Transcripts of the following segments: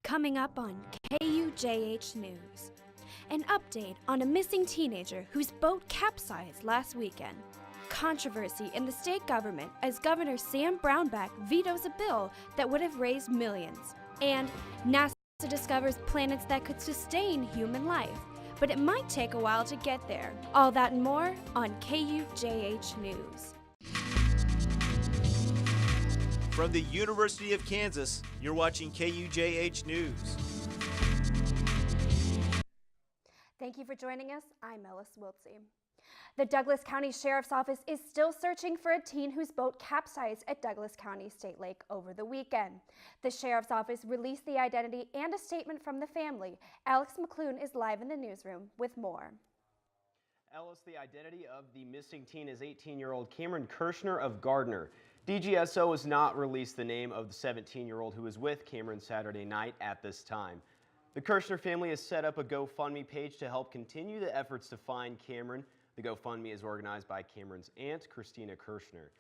Coming up on KUJH News. An update on a missing teenager whose boat capsized last weekend. Controversy in the state government as Governor Sam Brownback vetoes a bill that would have raised millions. And NASA discovers planets that could sustain human life, but it might take a while to get there. All that and more on KUJH News. From the University of Kansas, you're watching KUJH News. Thank you for joining us. I'm Ellis Wiltsey. The Douglas County Sheriff's Office is still searching for a teen whose boat capsized at Douglas County State Lake over the weekend. The Sheriff's Office released the identity and a statement from the family. Alex McClune is live in the newsroom with more. Ellis, the identity of the missing teen is 18-year-old Cameron Kirshner of Gardner. DGSO has not released the name of the 17-year-old who was with Cameron Saturday night at this time. The Kirshner family has set up a GoFundMe page to help continue the efforts to find Cameron. The GoFundMe is organized by Cameron's aunt, Christina Kirshner.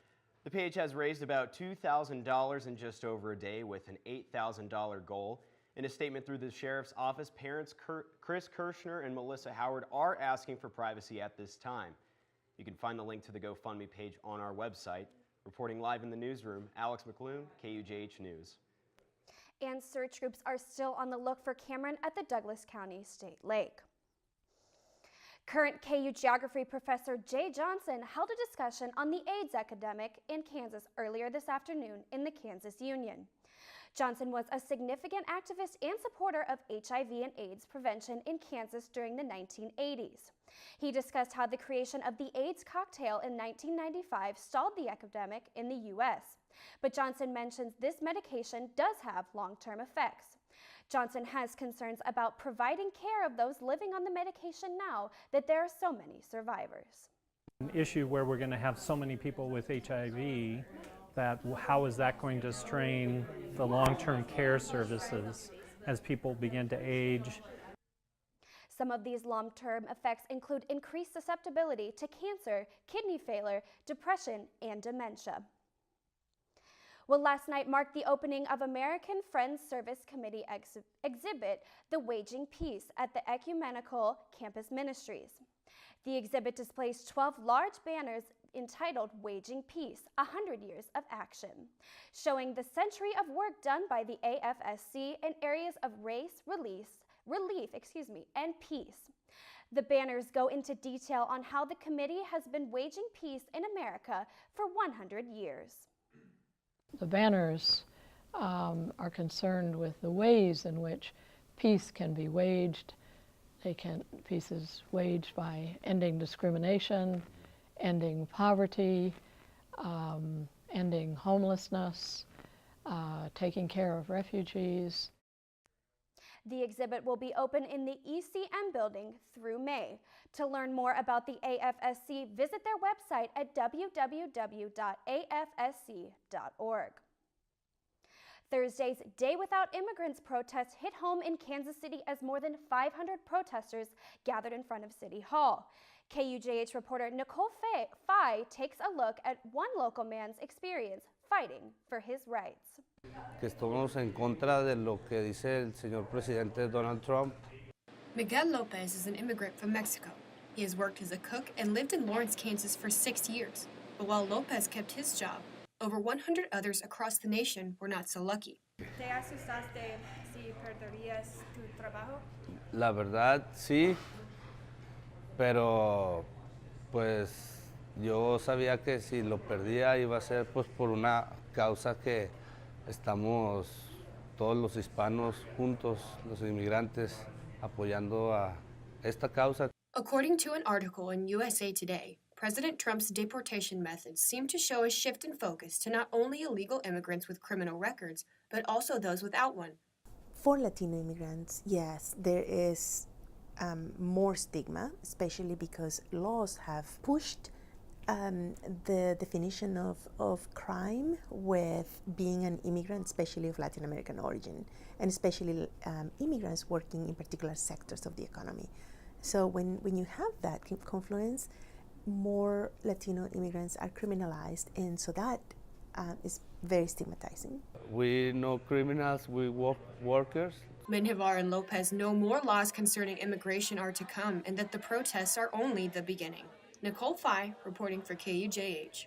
The page has raised about $2,000 in just over a day with an $8,000 goal. In a statement through the Sheriff's Office, parents Chris Kirshner and Melissa Howard are asking for privacy at this time. You can find the link to the GoFundMe page on our website. Reporting live in the newsroom, Alex McClune, KUJH News. And search groups are still on the look for Cameron at the Douglas County State Lake. Current KU Geography Professor Jay Johnson held a discussion on the AIDS epidemic in Kansas earlier this afternoon in the Kansas Union. Johnson was a significant activist and supporter of HIV and AIDS prevention in Kansas during the 1980s. He discussed how the creation of the AIDS cocktail in 1995 stalled the epidemic in the U.S. But Johnson mentions this medication does have long-term effects. Johnson has concerns about providing care of those living on the medication now that there are so many survivors. An issue where we're going to have so many people with HIV, that how is that going to strain the long-term care services as people begin to age? Some of these long-term effects include increased susceptibility to cancer, kidney failure, depression, and dementia. Well, last night marked the opening of American Friends Service Committee exhibit, The Waging Peace, at the Ecumenical Campus Ministries. The exhibit displays 12 large banners entitled Waging Peace, 100 Years of Action, showing the century of work done by the AFSC in areas of race, relief, and peace. The banners go into detail on how the committee has been waging peace in America for 100 years. The banners are concerned with the ways in which peace can be waged. Peace is waged by ending discrimination, ending poverty, ending homelessness, taking care of refugees. The exhibit will be open in the ECM building through May. To learn more about the AFSC, visit their website at www.afsc.org. Thursday's Day Without Immigrants protest hit home in Kansas City as more than 500 protesters gathered in front of City Hall. KUJH reporter Nicole Fye takes a look at one local man's experience fighting for his rights. Que estamos en contra de lo que dice el señor presidente Donald Trump. Miguel Lopez is an immigrant from Mexico. He has worked as a cook and lived in Lawrence, Kansas for 6 years. But while Lopez kept his job, over 100 others across the nation were not so lucky. ¿Te asustaste si perderías tu trabajo? La verdad, sí, pero pues yo sabía que si lo perdía iba a ser pues por una causa que estamos todos los hispanos juntos, los inmigrantes, apoyando a esta causa. According to an article in USA Today, President Trump's deportation methods seem to show a shift in focus to not only illegal immigrants with criminal records, but also those without one. For Latino immigrants, yes, there is more stigma, especially because laws have pushed the definition of crime with being an immigrant, especially of Latin American origin, and especially immigrants working in particular sectors of the economy. So when you have that confluence, more Latino immigrants are criminalized, and so that is very stigmatizing. We know criminals, we workers, Menjivar and Lopez know more laws concerning immigration are to come and that the protests are only the beginning. Nicole Fye, reporting for KUJH.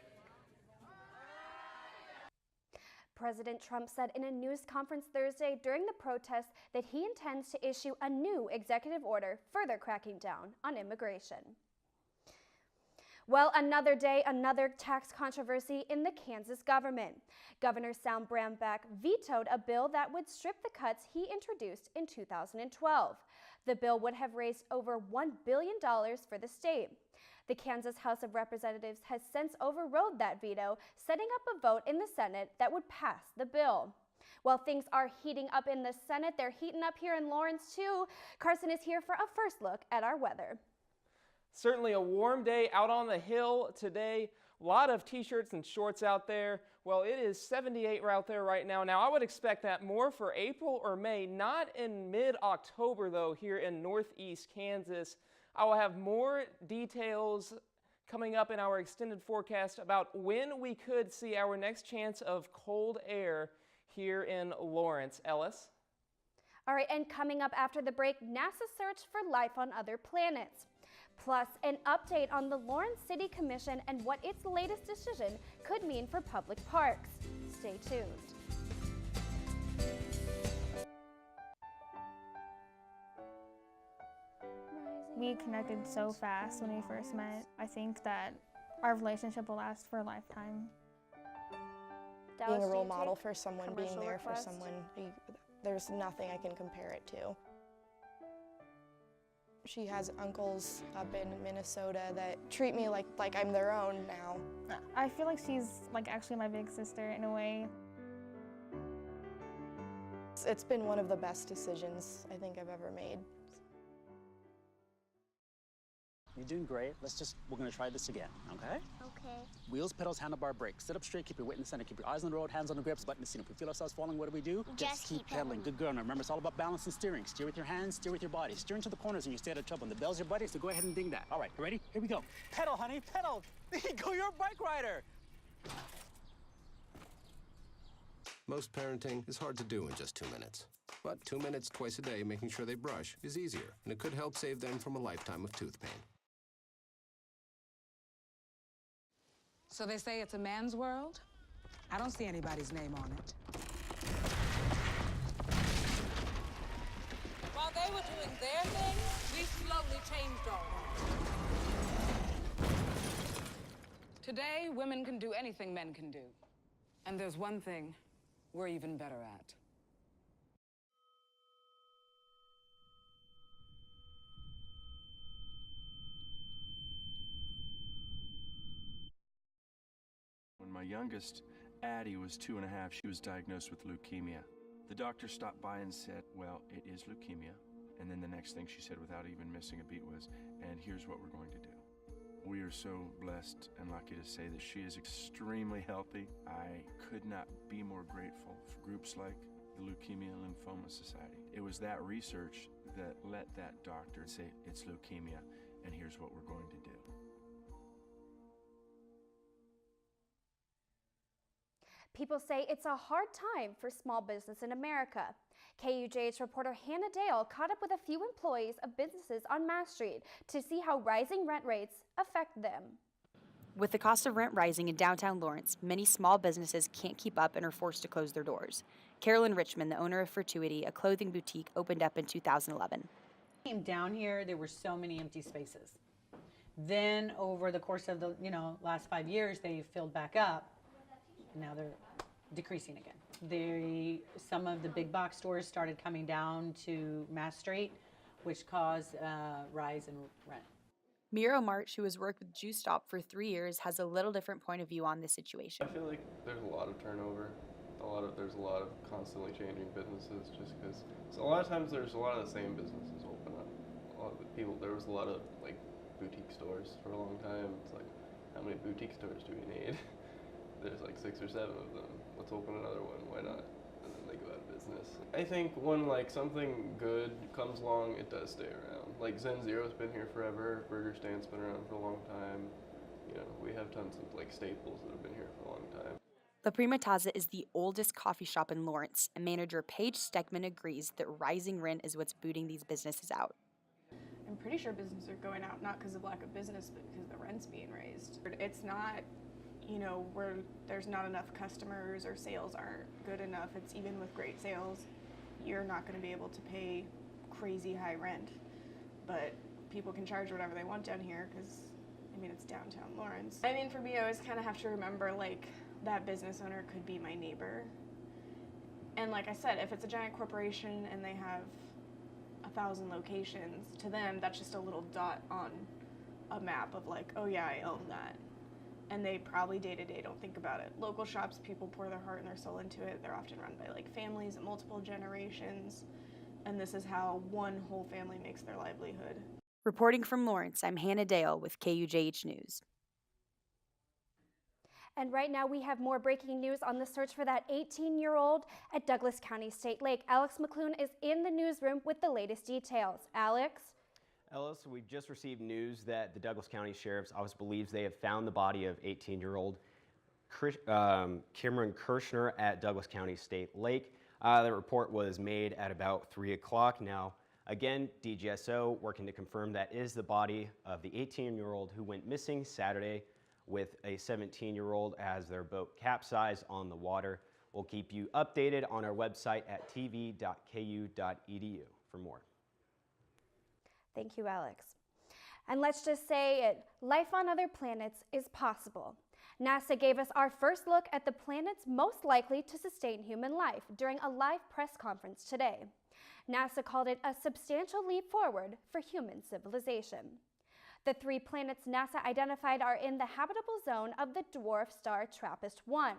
President Trump said in a news conference Thursday during the protests that he intends to issue a new executive order further cracking down on immigration. Well, another day, another tax controversy in the Kansas government. Governor Sam Brambeck vetoed a bill that would strip the cuts he introduced in 2012. The bill would have raised over $1 billion for the state. The Kansas House of Representatives has since overrode that veto, setting up a vote in the Senate that would pass the bill. While things are heating up in the Senate, they're heating up here in Lawrence too. Carson is here for a first look at our weather. Certainly a warm day out on the hill today. A lot of t-shirts and shorts out there. Well, it is 78 out there right now. Now, I would expect that more for April or May, not in mid-October, though, here in northeast Kansas. I will have more details coming up in our extended forecast about when we could see our next chance of cold air here in Lawrence. Ellis? All right, and coming up after the break, NASA's search for life on other planets. Plus, an update on the Lawrence City Commission and what its latest decision could mean for public parks. Stay tuned. We connected so fast when we first met. I think that our relationship will last for a lifetime. Being a role model for someone, being there for someone, there's nothing I can compare it to. She has uncles up in Minnesota that treat me like I'm their own now. I feel like she's actually my big sister in a way. It's been one of the best decisions I think I've ever made. You're doing great. We're gonna try this again, okay? Okay. Wheels, pedals, handlebar, brakes. Sit up straight, keep your weight in the center, keep your eyes on the road, hands on the grips, button the seat. If we feel ourselves falling, what do? Just keep pedaling. Good girl. Now remember, it's all about balance and steering. Steer with your hands, steer with your body. Steer into the corners and you stay out of trouble. And the bell's your buddy, so go ahead and ding that. All right, you ready? Here we go. Pedal, honey, pedal. There you go, you're a bike rider. Most parenting is hard to do in just 2 minutes. But 2 minutes twice a day making sure they brush is easier, and it could help save them from a lifetime of tooth pain. So they say it's a man's world? I don't see anybody's name on it. While they were doing their thing, we slowly changed our world. Today, women can do anything men can do. And there's one thing we're even better at. When my youngest, Addie, was 2.5, she was diagnosed with leukemia. The doctor stopped by and said, well, it is leukemia. And then the next thing she said without even missing a beat was, and here's what we're going to do. We are so blessed and lucky to say that she is extremely healthy. I could not be more grateful for groups like the Leukemia and Lymphoma Society. It was that research that let that doctor say, it's leukemia, and here's what we're going to do. People say it's a hard time for small business in America. KUJH reporter Hannah Dale caught up with a few employees of businesses on Mass Street to see how rising rent rates affect them. With the cost of rent rising in downtown Lawrence, many small businesses can't keep up and are forced to close their doors. Carolyn Richmond, the owner of Fortuity, a clothing boutique, opened up in 2011. Came down here, there were so many empty spaces. Then over the course of the last 5 years, they filled back up. Now they're decreasing again. Some of the big box stores started coming down to Mass Street, which caused a rise in rent. Miro March, who has worked with Juice Stop for 3 years, has a little different point of view on this situation. I feel like there's a lot of turnover. There's a lot of constantly changing businesses just because. So a lot of times there's a lot of the same businesses open up. A lot of the people, there was a lot of boutique stores for a long time. It's like, how many boutique stores do we need? There's 6 or 7 of them. Let's open another one, why not? And then they go out of business. I think when something good comes along, it does stay around. Zen Zero's been here forever, Burger Stand's been around for a long time. We have tons of staples that have been here for a long time. La Prima Taza is the oldest coffee shop in Lawrence, and manager Paige Steckman agrees that rising rent is what's booting these businesses out. I'm pretty sure businesses are going out not because of lack of business, but because the rent's being raised. It's not, you know, where there's not enough customers or sales aren't good enough. It's even with great sales, you're not going to be able to pay crazy high rent. But people can charge whatever they want down here because, I mean, it's downtown Lawrence. I mean, for me, I always kind of have to remember, like, that business owner could be my neighbor. And like I said, if it's a giant corporation and they have 1,000 locations, to them, that's just a little dot on a map of like, oh yeah, I own that. And they probably day to day don't think about it. Local shops, people pour their heart and their soul into it. They're often run by like families and multiple generations. And this is how one whole family makes their livelihood. Reporting from Lawrence, I'm Hannah Dale with KUJH News. And right now we have more breaking news on the search for that 18-year-old at Douglas County State Lake. Alex McClune is in the newsroom with the latest details. Alex? Ellis, we've just received news that the Douglas County Sheriff's Office believes they have found the body of 18-year-old Cameron Kirshner at Douglas County State Lake. The report was made at about 3 o'clock. Now, again, DGSO working to confirm that is the body of the 18-year-old who went missing Saturday with a 17-year-old as their boat capsized on the water. We'll keep you updated on our website at tv.ku.edu for more. Thank you, Alex. And let's just say it, life on other planets is possible. NASA gave us our first look at the planets most likely to sustain human life during a live press conference today. NASA called it a substantial leap forward for human civilization. The 3 planets NASA identified are in the habitable zone of the dwarf star TRAPPIST-1.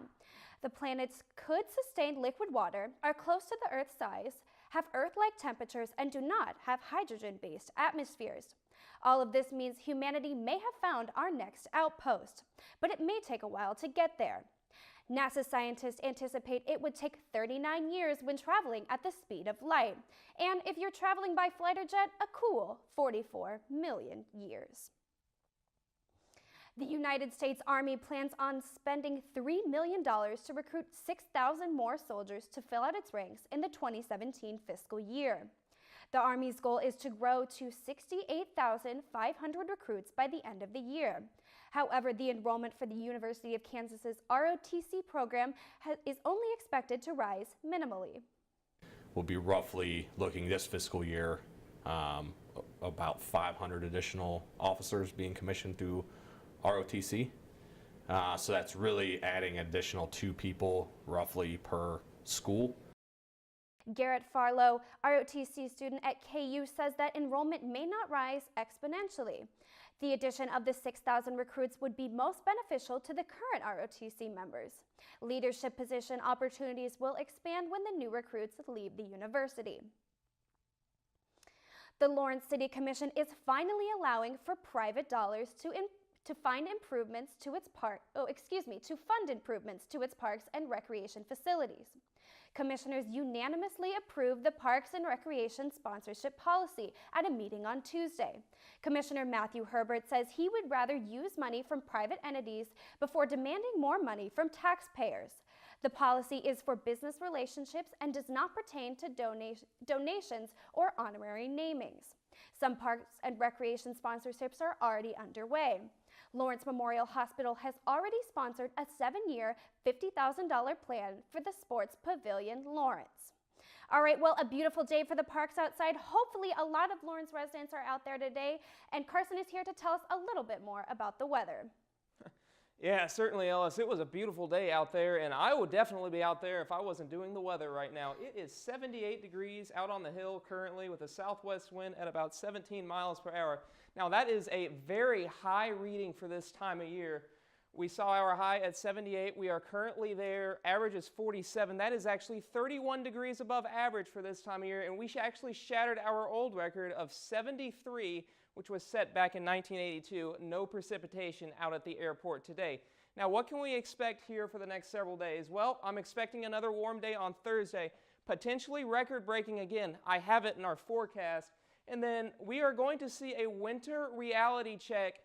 The planets could sustain liquid water, are close to the Earth's size, have Earth-like temperatures, and do not have hydrogen-based atmospheres. All of this means humanity may have found our next outpost, but it may take a while to get there. NASA scientists anticipate it would take 39 years when traveling at the speed of light, and if you're traveling by flight or jet, a cool 44 million years. The United States Army plans on spending $3 million to recruit 6,000 more soldiers to fill out its ranks in the 2017 fiscal year. The Army's goal is to grow to 68,500 recruits by the end of the year. However, the enrollment for the University of Kansas's ROTC program is only expected to rise minimally. We'll be roughly looking this fiscal year about 500 additional officers being commissioned through ROTC. So that's really adding additional 2 people roughly per school. Garrett Farlow, ROTC student at KU, says that enrollment may not rise exponentially. The addition of the 6,000 recruits would be most beneficial to the current ROTC members. Leadership position opportunities will expand when the new recruits leave the university. The Lawrence City Commission is finally allowing for private dollars to fund improvements to its parks and recreation facilities. Commissioners unanimously approved the Parks and Recreation sponsorship policy at a meeting on Tuesday. Commissioner Matthew Herbert says he would rather use money from private entities before demanding more money from taxpayers. The policy is for business relationships and does not pertain to donations or honorary namings. Some Parks and Recreation sponsorships are already underway. Lawrence Memorial Hospital has already sponsored a 7-year, $50,000 plan for the Sports Pavilion Lawrence. All right, well, a beautiful day for the parks outside. Hopefully a lot of Lawrence residents are out there today, and Carson is here to tell us a little bit more about the weather. Yeah, certainly, Ellis. It was a beautiful day out there, and I would definitely be out there if I wasn't doing the weather right now. It is 78 degrees out on the hill currently with a southwest wind at about 17 miles per hour. Now, that is a very high reading for this time of year. We saw our high at 78. We are currently there. Average is 47. That is actually 31 degrees above average for this time of year, and we actually shattered our old record of 73, which was set back in 1982. No precipitation out at the airport today. Now, what can we expect here for the next several days? Well, I'm expecting another warm day on Thursday, potentially record-breaking again. I have it in our forecast. And then we are going to see a winter reality check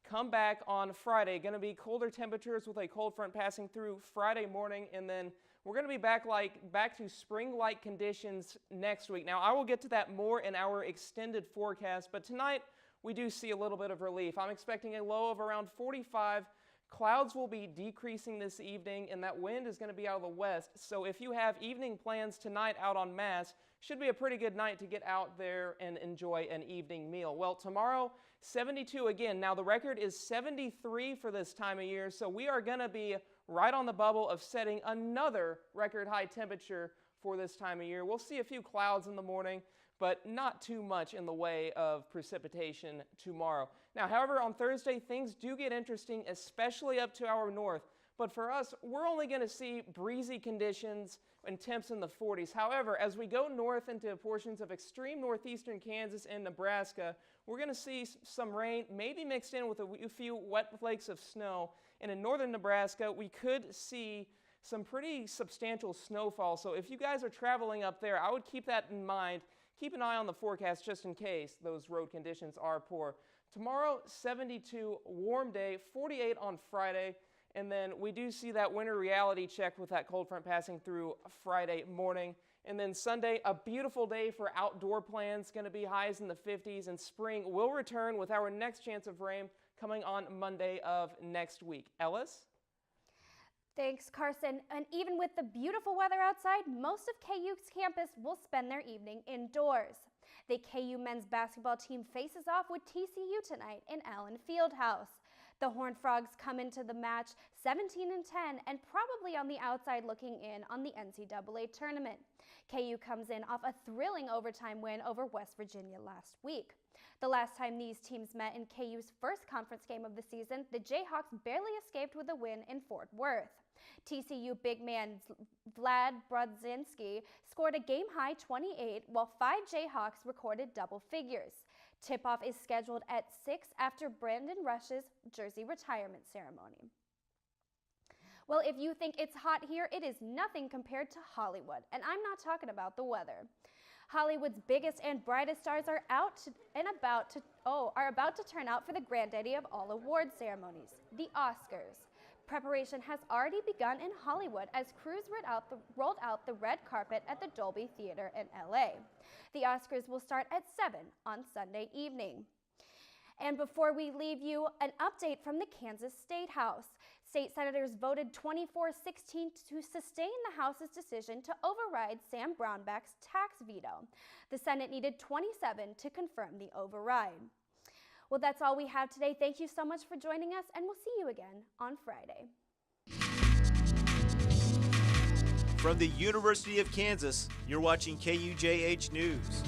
come back on Friday. Going to be colder temperatures with a cold front passing through Friday morning, and then we're going to be back to spring-like conditions next week. Now, I will get to that more in our extended forecast, but tonight we do see a little bit of relief. I'm expecting a low of around 45. Clouds will be decreasing this evening, and that wind is going to be out of the west. So if you have evening plans tonight out on Mass, should be a pretty good night to get out there and enjoy an evening meal. Well, tomorrow, 72 again. Now, the record is 73 for this time of year, so we are going to be right on the bubble of setting another record high temperature for this time of year. We'll see a few clouds in the morning, but not too much in the way of precipitation tomorrow. Now, however, on Thursday, things do get interesting, especially up to our north. But for us, we're only going to see breezy conditions and temps in the 40s. However, as we go north into portions of extreme northeastern Kansas and Nebraska, we're going to see some rain, maybe mixed in with a few wet flakes of snow. And in northern Nebraska, we could see some pretty substantial snowfall. So if you guys are traveling up there, I would keep that in mind. Keep an eye on the forecast just in case those road conditions are poor. Tomorrow, 72, warm day, 48 on Friday, and then we do see that winter reality check with that cold front passing through Friday morning. And then Sunday, a beautiful day for outdoor plans, going to be highs in the 50s, and spring will return with our next chance of rain coming on Monday of next week. Ellis? Thanks, Carson. And even with the beautiful weather outside, most of KU's campus will spend their evening indoors. The KU men's basketball team faces off with TCU tonight in Allen Fieldhouse. The Horned Frogs come into the match 17-10 and probably on the outside looking in on the NCAA tournament. KU comes in off a thrilling overtime win over West Virginia last week. The last time these teams met in KU's first conference game of the season, the Jayhawks barely escaped with a win in Fort Worth. TCU big man Vlad Brodzinski scored a game-high 28, while 5 Jayhawks recorded double figures. Tip-off is scheduled at 6 after Brandon Rush's jersey retirement ceremony. Well, if you think it's hot here, it is nothing compared to Hollywood, and I'm not talking about the weather. Hollywood's biggest and brightest stars are about to turn out for the granddaddy of all award ceremonies, the Oscars. Preparation has already begun in Hollywood as crews rolled out the red carpet at the Dolby Theater in LA. The Oscars will start at 7 on Sunday evening. And before we leave you, an update from the Kansas State House. State senators voted 24-16 to sustain the House's decision to override Sam Brownback's tax veto. The Senate needed 27 to confirm the override. Well, that's all we have today. Thank you so much for joining us, and we'll see you again on Friday. From the University of Kansas, you're watching KUJH News.